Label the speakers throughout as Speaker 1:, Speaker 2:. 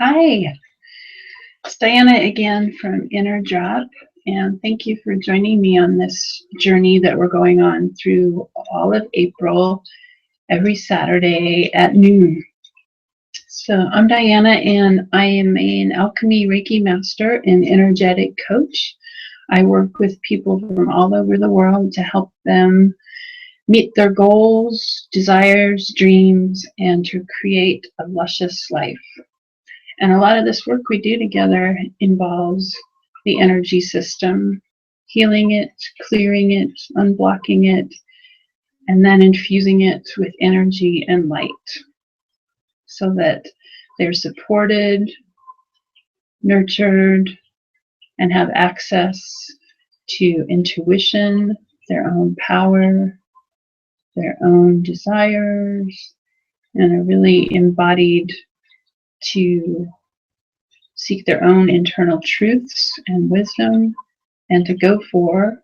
Speaker 1: Hi, it's Diana again from Inner Drop, and thank you for joining me on this journey that we're going on through all of April, every Saturday at noon. So I'm Diana, and I am an alchemy Reiki master and energetic coach. I work with people from all over the world to help them meet their goals, desires, dreams, and to create a luscious life. And a lot of this work we do together involves the energy system, healing it, clearing it, unblocking it, and then infusing it with energy and light so that they're supported, nurtured, and have access to intuition, their own power, their own desires, and are really embodied to seek their own internal truths and wisdom and to go for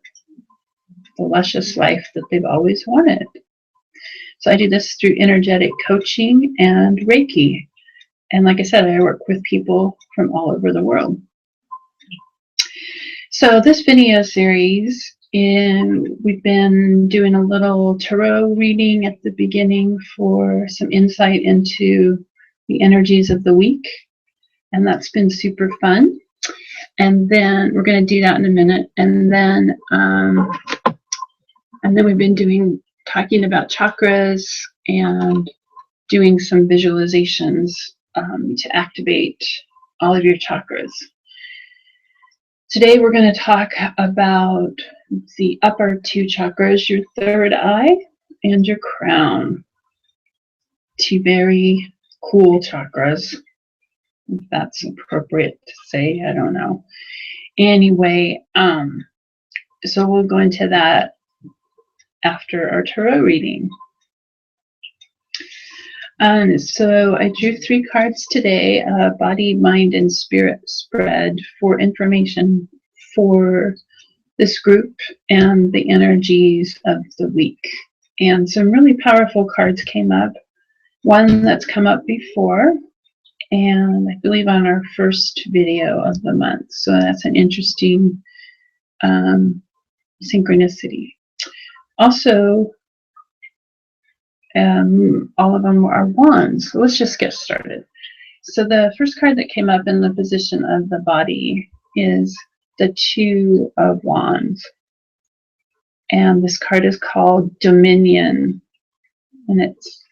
Speaker 1: the luscious life that they've always wanted. So I do this through energetic coaching and Reiki. And like I said, I work with people from all over the world. So this video series, we've been doing a little tarot reading at the beginning for some insight into the energies of the week. And that's been super fun. And then we're going to do that in a minute. And then we've been talking about chakras and doing some visualizations to activate all of your chakras. Today we're going to talk about the upper two chakras, your third eye and your crown. Two very cool chakras, if that's appropriate to say, I don't know. Anyway, so we'll go into that after our tarot reading. So I drew 3 cards today, body, mind, and spirit spread for information for this group and the energies of the week. And some really powerful cards came up. One that's come up before, and I believe on our first video of the month. So that's an interesting synchronicity. Also, all of them are wands. So let's just get started. So the first card that came up in the position of the body is the Two of Wands. And this card is called Dominion. And it's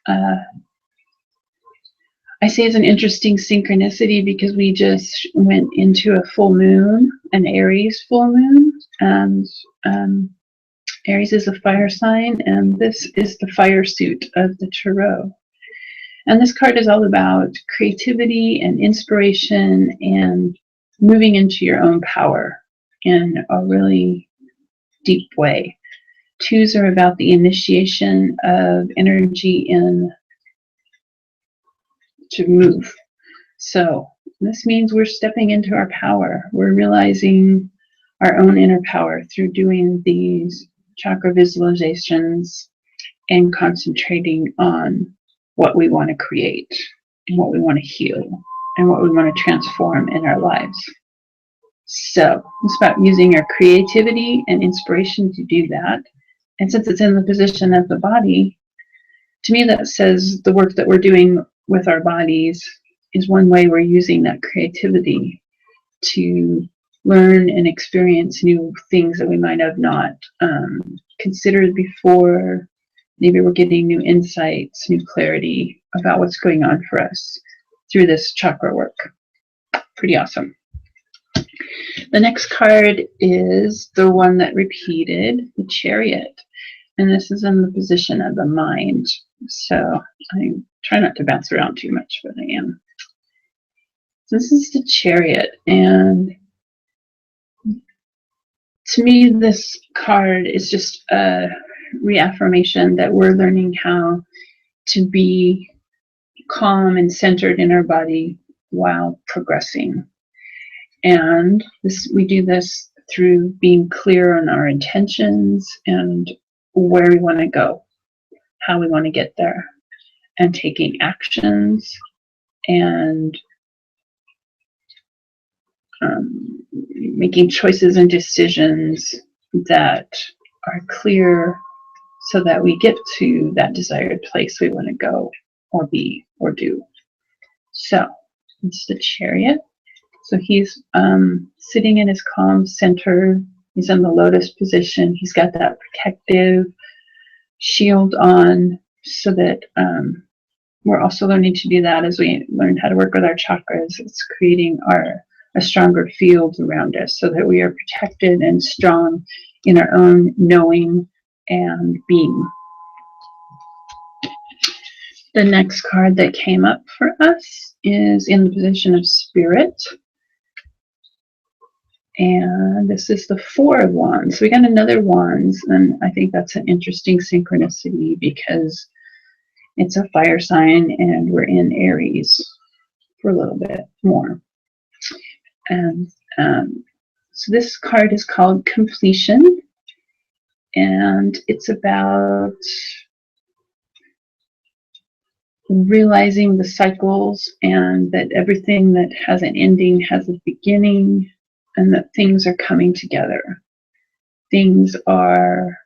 Speaker 1: I say it's an interesting synchronicity because we just went into a full moon, an Aries full moon, and Aries is a fire sign, and this is the fire suit of the tarot. And this card is all about creativity and inspiration and moving into your own power in a really deep way. Twos are about the initiation of energy to move. So this means we're stepping into our power. We're realizing our own inner power through doing these chakra visualizations and concentrating on what we want to create and what we want to heal and what we want to transform in our lives. So it's about using our creativity and inspiration to do that. And since it's in the position of the body, to me that says the work that we're doing with our bodies is one way we're using that creativity to learn and experience new things that we might have not considered before. Maybe we're getting new insights, new clarity about what's going on for us through this chakra work. Pretty awesome. The next card is the one that repeated, the Chariot. And this is in the position of the mind. So I try not to bounce around too much, but I am. So this is the Chariot. And to me, this card is just a reaffirmation that we're learning how to be calm and centered in our body while progressing. And we do this through being clear on our intentions and where we want to go, how we want to get there, and taking actions and making choices and decisions that are clear so that we get to that desired place we want to go or be or do. So it's the Chariot. So he's sitting in his calm center. He's in the lotus position. He's got that protective shield on, so that we're also learning to do that as we learn how to work with our chakras. It's creating a stronger field around us so that we are protected and strong in our own knowing and being. The next card that came up for us is in the position of Spirit. And this is the Four of Wands. So we got another Wands, and I think that's an interesting synchronicity because it's a fire sign and we're in Aries for a little bit more. And so this card is called Completion, and it's about realizing the cycles and that everything that has an ending has a beginning, and that things are coming together. Things are,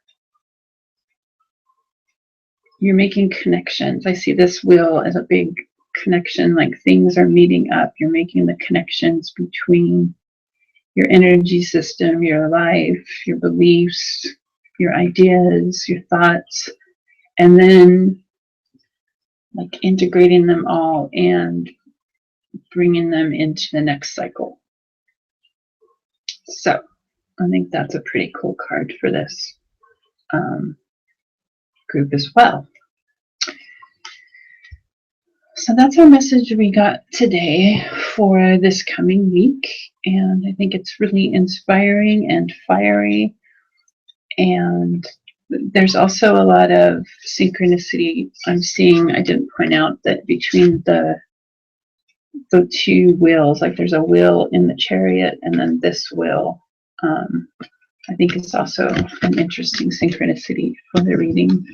Speaker 1: you're making connections. I see this wheel as a big connection, like things are meeting up. You're making the connections between your energy system, your life, your beliefs, your ideas, your thoughts, and then like integrating them all and bringing them into the next cycle. So I think that's a pretty cool card for this group as well. So that's our message we got today for this coming week, and I think it's really inspiring and fiery, and there's also a lot of synchronicity I'm seeing. I didn't point out that between the two wheels, like there's a wheel in the Chariot and then this wheel. I think it's also an interesting synchronicity for the reading.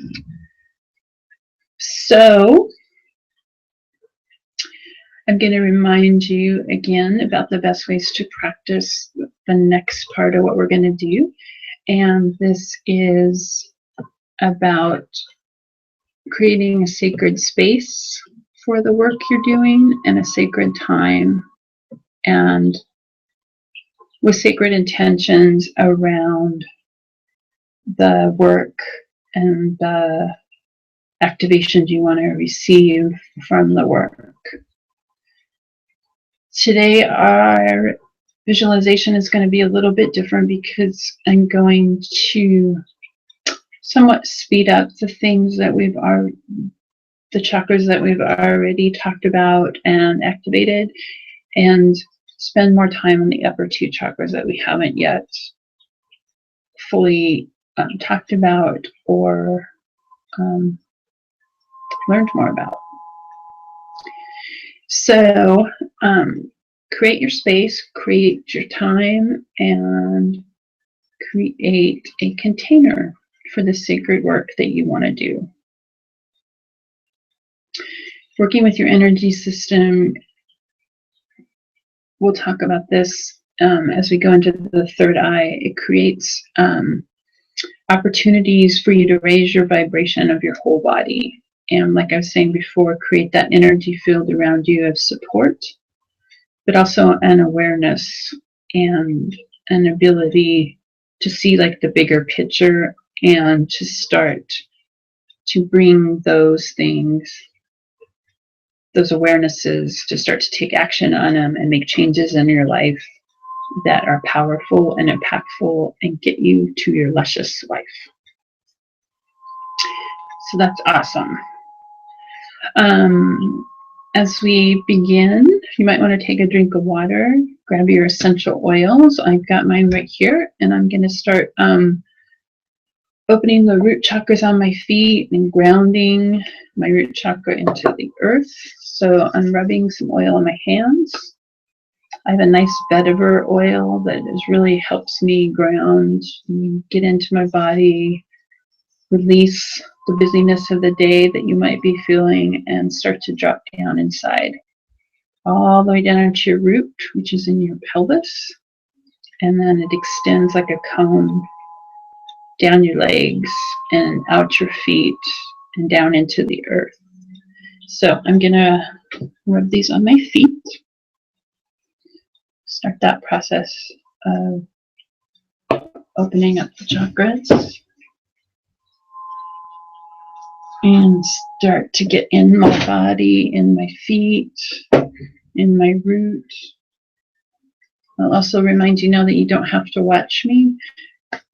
Speaker 1: So I'm going to remind you again about the best ways to practice the next part of what we're going to do. And this is about creating a sacred space for the work you're doing and a sacred time, and with sacred intentions around the work and the activations you want to receive from the work. Today our visualization is going to be a little bit different because I'm going to somewhat speed up the things that the chakras that we've already talked about and activated, and spend more time on the upper two chakras that we haven't yet fully talked about or learned more about. So create your space, create your time, and create a container for the sacred work that you want to do. Working with your energy system, we'll talk about this as we go into the third eye. It creates opportunities for you to raise your vibration of your whole body. And like I was saying before, create that energy field around you of support, but also an awareness and an ability to see like the bigger picture and to start to bring those things, those awarenesses, to start to take action on them and make changes in your life that are powerful and impactful and get you to your luscious life. So that's awesome. As we begin, you might want to take a drink of water, grab your essential oils. I've got mine right here, and I'm going to start opening the root chakras on my feet and grounding my root chakra into the earth. So I'm rubbing some oil on my hands. I have a nice vetiver oil that really helps me ground, get into my body, release the busyness of the day that you might be feeling, and start to drop down inside. all the way down to your root, which is in your pelvis. And then it extends like a cone down your legs and out your feet and down into the earth. So I'm going to rub these on my feet. Start that process of opening up the chakras. And start to get in my body, in my feet, in my root. I'll also remind you now that you don't have to watch me.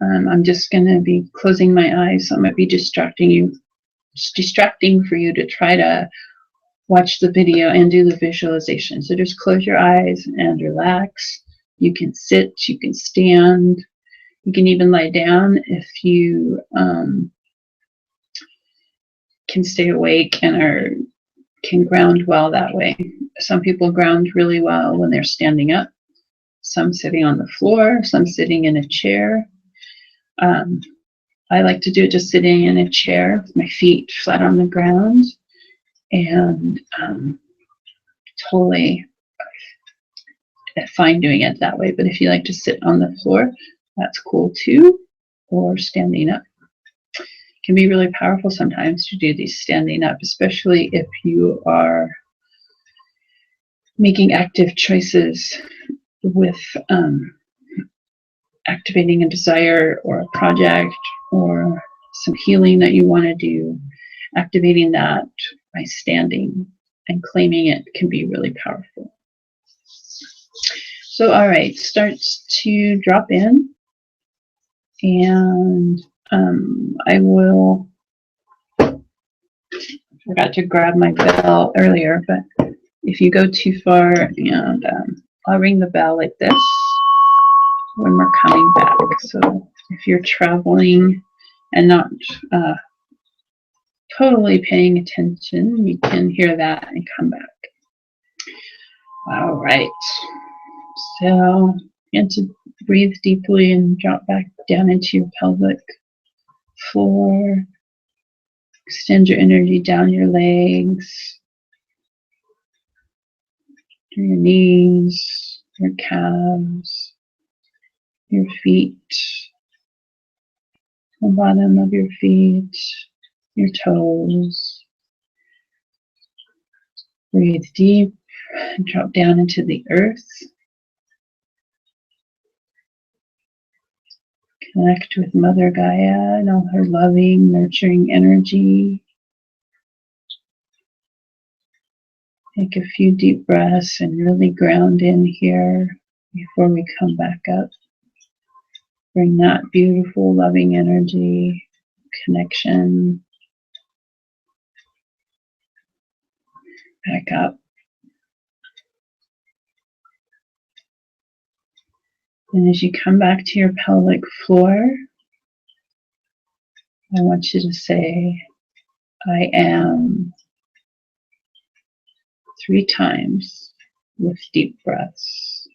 Speaker 1: I'm just going to be closing my eyes, so I might be distracting for you to try to watch the video and do the visualization. So just close your eyes and relax. You can sit, you can stand, you can even lie down if you can stay awake and can ground well that way. Some people ground really well when they're standing up, some sitting on the floor, some sitting in a chair. I like to do it just sitting in a chair with my feet flat on the ground, and totally fine doing it that way. But if you like to sit on the floor, that's cool too, or standing up. It can be really powerful sometimes to do these standing up, especially if you are making active choices with activating a desire or a project or some healing that you want to do. Activating that by standing and claiming it can be really powerful. So, all right, starts to drop in, and I forgot to grab my bell earlier, but if you go too far, and I'll ring the bell like this when we're coming back. So if you're traveling and not totally paying attention, you can hear that and come back. All right. So begin to breathe deeply and drop back down into your pelvic floor. Extend your energy down your legs, through your knees, your calves, your feet, the bottom of your feet, your toes. Breathe deep and drop down into the earth. Connect with Mother Gaia and all her loving, nurturing energy. Take a few deep breaths and really ground in here before we come back up. Bring that beautiful, loving energy, connection back up. And as you come back to your pelvic floor, I want you to say, I am, 3 times with deep breaths.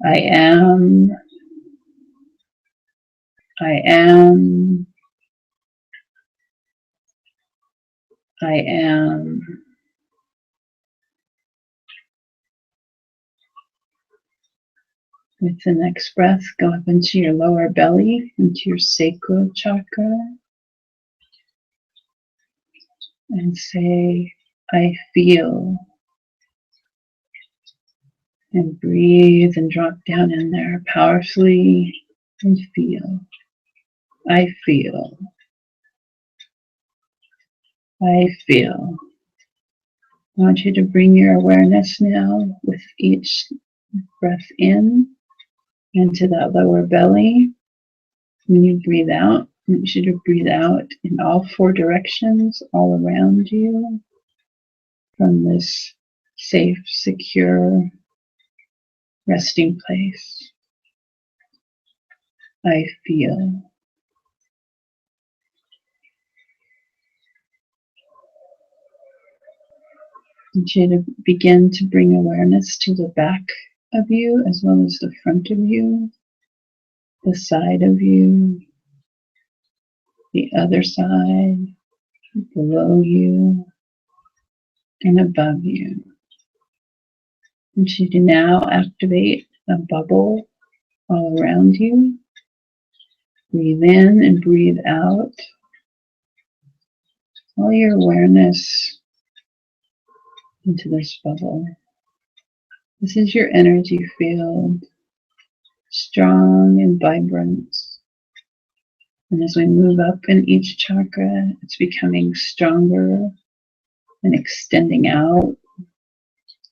Speaker 1: I am, I am, I am. With the next breath, go up into your lower belly, into your sacral chakra, and say, I feel. And breathe and drop down in there powerfully and feel. I feel. I feel. I want you to bring your awareness now with each breath in into that lower belly. When you breathe out, I want you to breathe out in all 4 directions, all around you, from this safe, secure, resting place. I feel. I want you to begin to bring awareness to the back of you as well as the front of you, the side of you, the other side, below you, and above you. And you can now activate a bubble all around you. Breathe in and breathe out. All your awareness into this bubble. This is your energy field, strong and vibrant. And as we move up in each chakra, it's becoming stronger and extending out,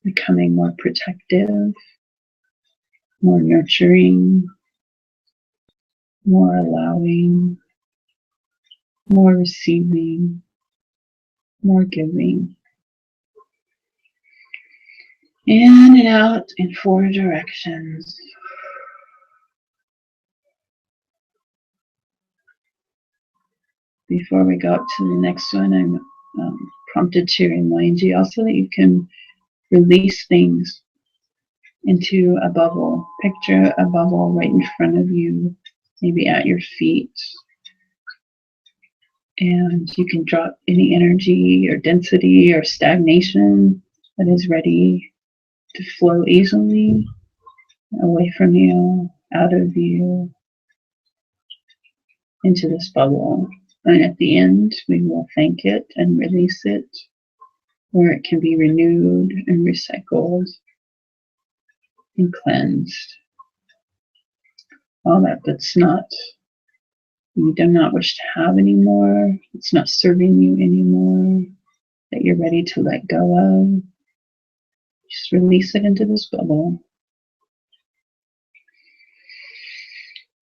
Speaker 1: becoming more protective, more nurturing, more allowing, more receiving, more giving. In and out in 4 directions. Before we go up to the next one, I'm prompted to remind you also that you can release things into a bubble. Picture a bubble right in front of you, maybe at your feet. And you can drop any energy or density or stagnation that is ready to flow easily away from you, out of you, into this bubble. And at the end, we will thank it and release it, where it can be renewed and recycled and cleansed. All that's not, you do not wish to have anymore, it's not serving you anymore, that you're ready to let go of, just release it into this bubble.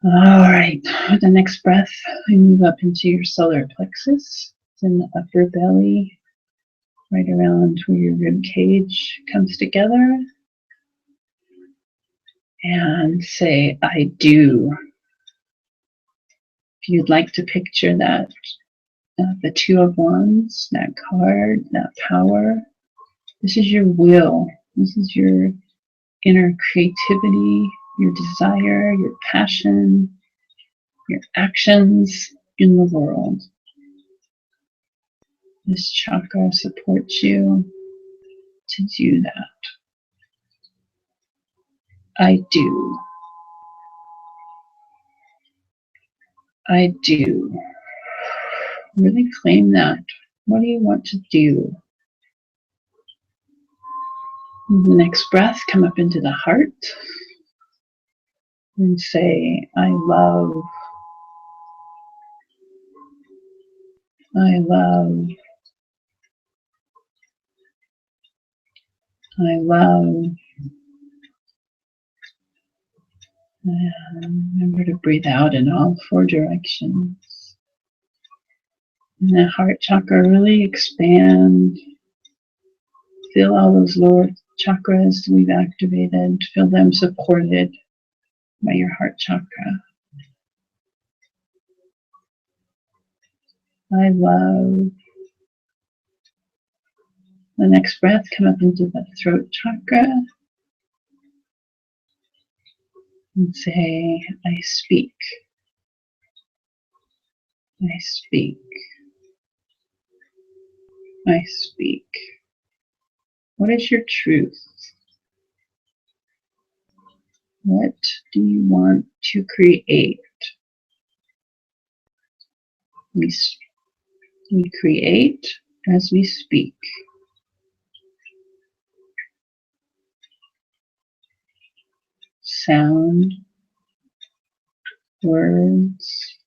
Speaker 1: All right, with the next breath, we move up into your solar plexus. It's in the upper belly, right around where your rib cage comes together. And say, I do. If you'd like to picture that, the 2 of Wands, that card, that power, this is your will. This is your inner creativity, your desire, your passion, your actions in the world. This chakra supports you to do that. I do. I do. Really claim that. What do you want to do? The next breath, come up into the heart and say, I love, I love, I love. And remember to breathe out in all 4 directions. And the heart chakra really expand. Feel all those lower chakras we've activated. Feel them supported by your heart chakra. I love. The next breath, come up into the throat chakra and say, I speak. I speak. I speak. What is your truth? What do you want to create? We create as we speak. Sound, words.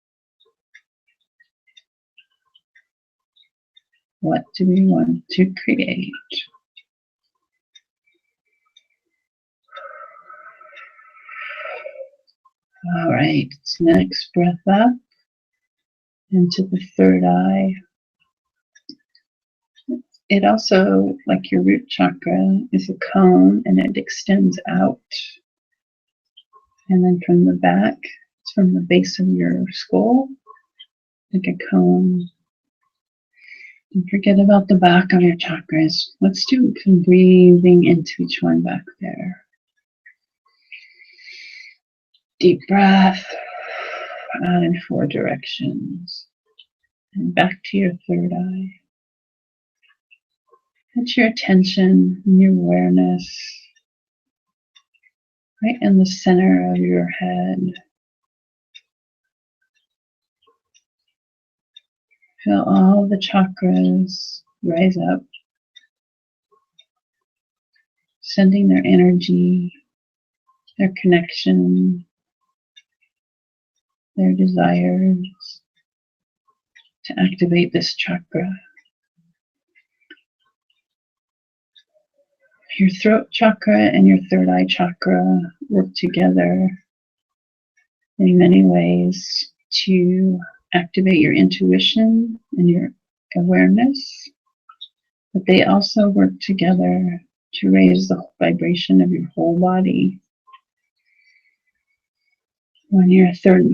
Speaker 1: What do we want to create? All right, next breath up into the third eye. It also, like your root chakra, is a cone and it extends out. And then from the back, it's from the base of your skull, like a cone. Don't forget about the back of your chakras. Let's do some breathing into each one back there. Deep breath out in 4 directions. And back to your third eye. Put your attention and your awareness right in the center of your head. Feel all the chakras rise up, sending their energy, their connection, their desires to activate this chakra. Your throat chakra and your third eye chakra work together in many ways to activate your intuition and your awareness, but they also work together to raise the vibration of your whole body. When your third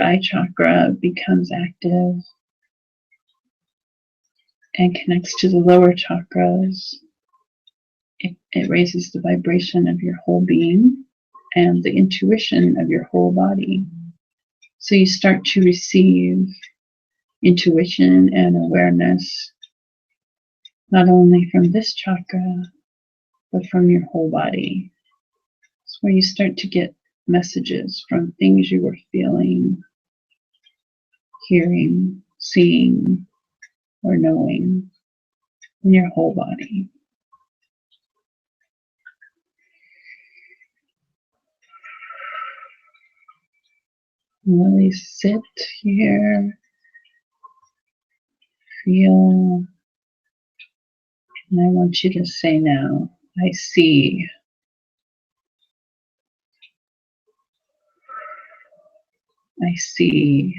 Speaker 1: eye chakra becomes active and connects to the lower chakras, it raises the vibration of your whole being and the intuition of your whole body. So you start to receive intuition and awareness, not only from this chakra, but from your whole body. It's where you start to get messages from things you were feeling, hearing, seeing, or knowing in your whole body. Really sit here, feel, and I want you to say now, I see. I see.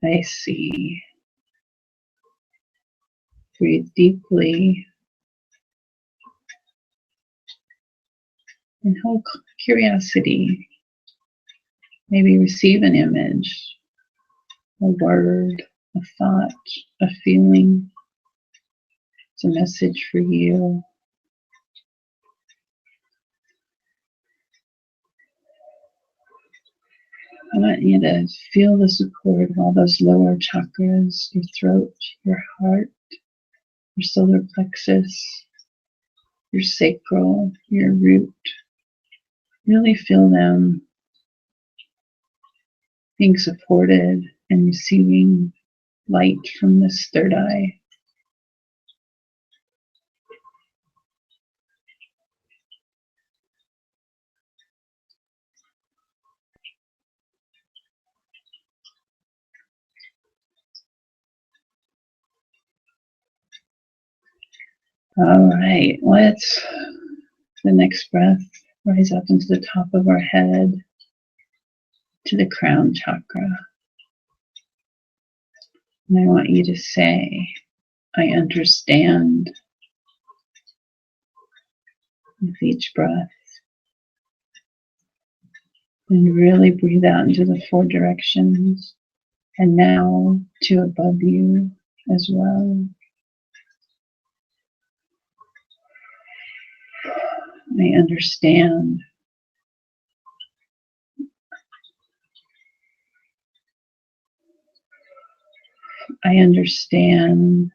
Speaker 1: I see. Breathe deeply and hold curiosity. Maybe receive an image, a word, a thought, a feeling. It's a message for you. I want you to feel the support of all those lower chakras, your throat, your heart, your solar plexus, your sacral, your root. Really feel them being supported and receiving light from this third eye. All right, let's, the next breath, rise up into the top of our head to the crown chakra. And I want you to say, I understand, with each breath. And really breathe out into the four directions. And now to above you as well. I understand. I understand.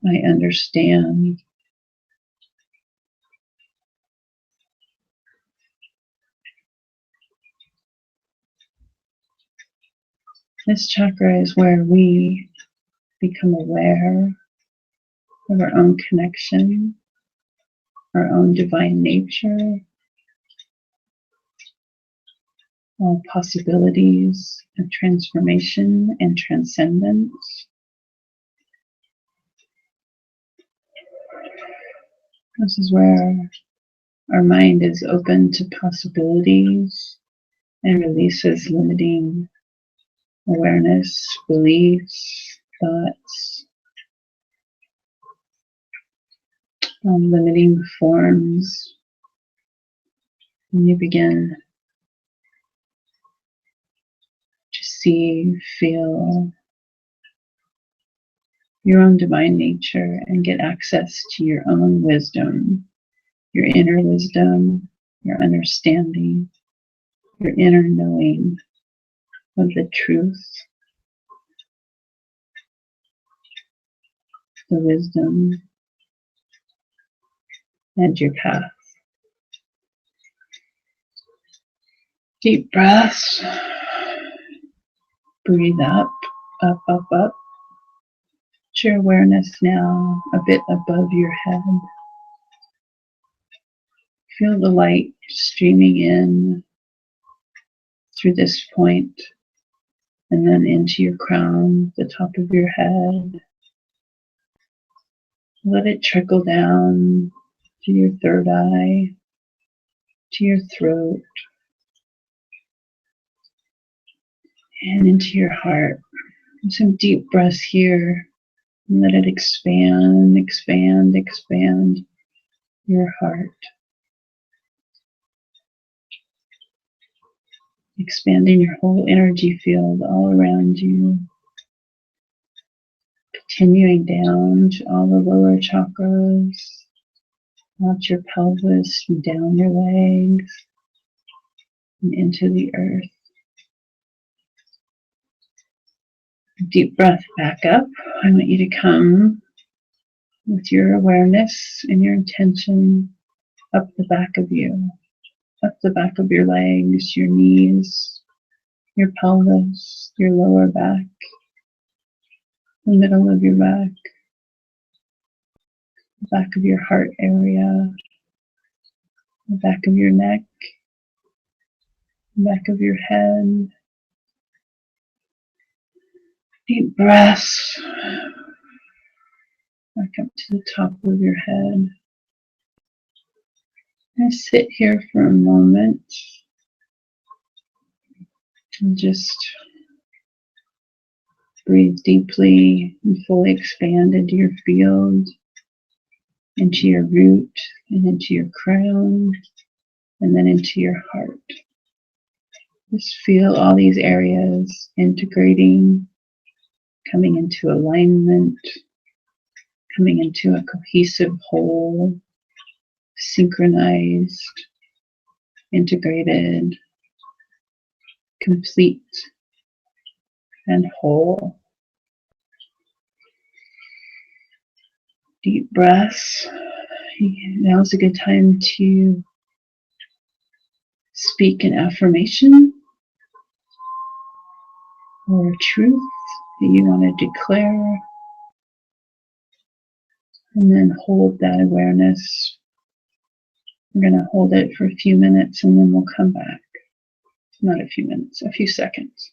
Speaker 1: I understand. This chakra is where we become aware of our own connection, our own divine nature, all possibilities of transformation and transcendence. This is where our mind is open to possibilities and releases limiting awareness, beliefs, thoughts, limiting forms. And you begin to see, feel your own divine nature and get access to your own wisdom, your inner wisdom, your understanding, your inner knowing of the truth, the wisdom, and your path. Deep breaths. Breathe up, up, up, up. Put your awareness now a bit above your head. Feel the light streaming in through this point and then into your crown, the top of your head. Let it trickle down to your third eye, to your throat, and into your heart. And some deep breaths here. And let it expand, expand, expand your heart. Expanding your whole energy field all around you. Continuing down to all the lower chakras, out your pelvis, and down your legs, and into the earth. Deep breath back up. I want you to come with your awareness and your intention up the back of you, up the back of your legs, your knees, your pelvis, your lower back, the middle of your back, the back of your heart area, the back of your neck, the back of your head. Deep breaths back up to the top of your head. And sit here for a moment and just breathe deeply and fully expand into your field, into your root, and into your crown, and then into your heart. Just feel all these areas integrating, coming into alignment, coming into a cohesive whole, synchronized, integrated, complete, and whole. Deep breaths. Now is a good time to speak an affirmation or a truth that you want to declare, and then hold that awareness. We're going to hold it for a few minutes and then we'll come back. Not a few minutes, a few seconds.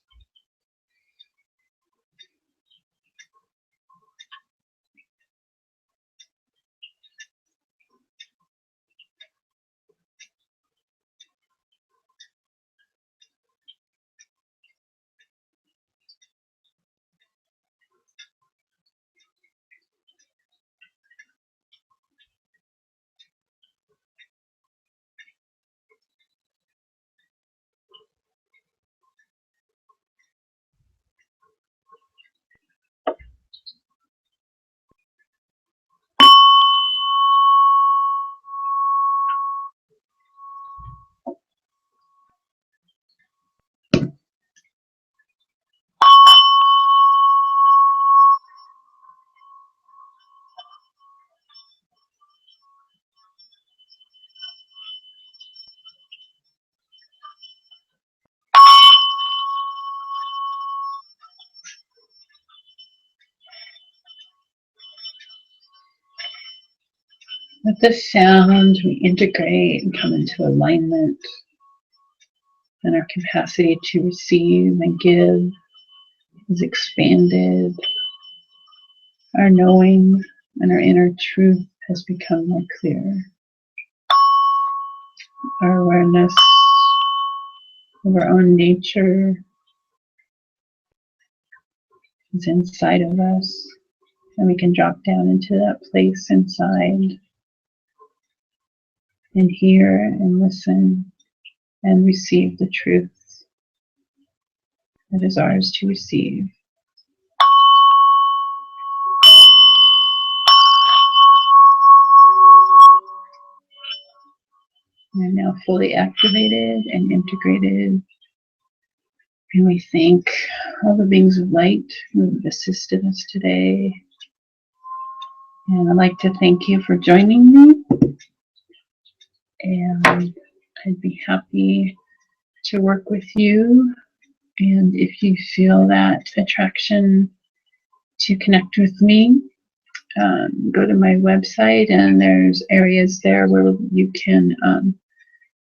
Speaker 1: With this sound, we integrate and come into alignment, and our capacity to receive and give is expanded. Our knowing and our inner truth has become more clear. Our awareness of our own nature is inside of us, and we can drop down into that place inside and hear and listen and receive the truth that is ours to receive. And now fully activated and integrated. And we thank all the beings of light who have assisted us today. And I'd like to thank you for joining me. And I'd be happy to work with you. And if you feel that attraction to connect with me, go to my website, and there's areas there where you can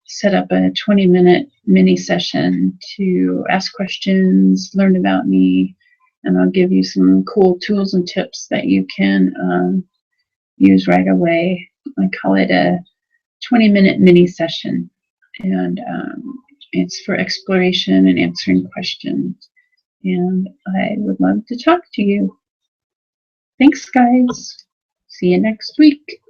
Speaker 1: set up a 20-minute mini session to ask questions, learn about me, and I'll give you some cool tools and tips that you can use right away. I call it a 20-minute mini session, and it's for exploration and answering questions. And I would love to talk to you. Thanks, guys. See you next week.